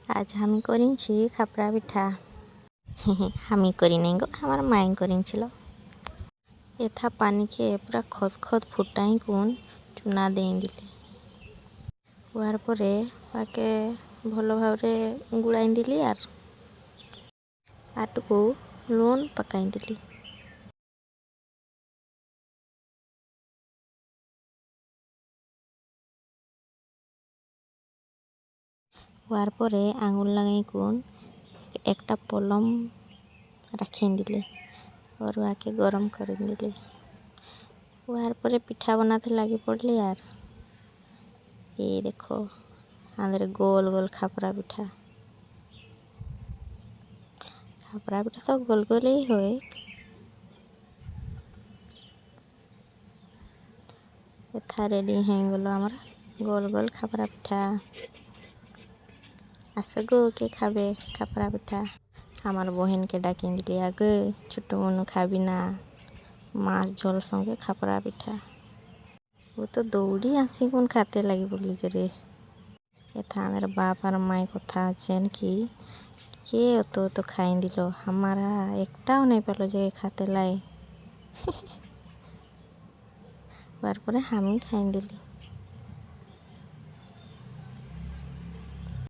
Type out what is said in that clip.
आज हामी करिंची खापरा पिठा हामी करी नहीं गो हमार माई करिंचिलो। एथा पानी के पूरा खद खद फुटाई कुन चुना दें दिले वार परे वाके भलो भावरे गुड़ाई दिली आर आटको लून पकाई दिली। वार परे आंगुर लगाई कुन एकटा पलम रखें दिले और वाके गरम कर दिले। वार परे पिठा बनाते लगी पड़ली यार। ये देखो आंधरे गोल गोल खापरा पिठा तो गोल गोल ही होए। एथा रेडी हैं गलो हमारा गोल गोल खापरा पिठा। आसगो के खाबे खापरा पिठा हमार बहन के डाकिन दिली आगे छोटू मनु खाबी ना माछ झोल संगे खापरा पिठा। वो तो दौड़ी आसी कौन खाते लगी बोली जरे। एथा मेरे बाप और माई कथा आछेन कि के तो खाई दिलो हमारा एकटाও नहीं पेलो जे खाते लाई बार परे हामी खाई दिली।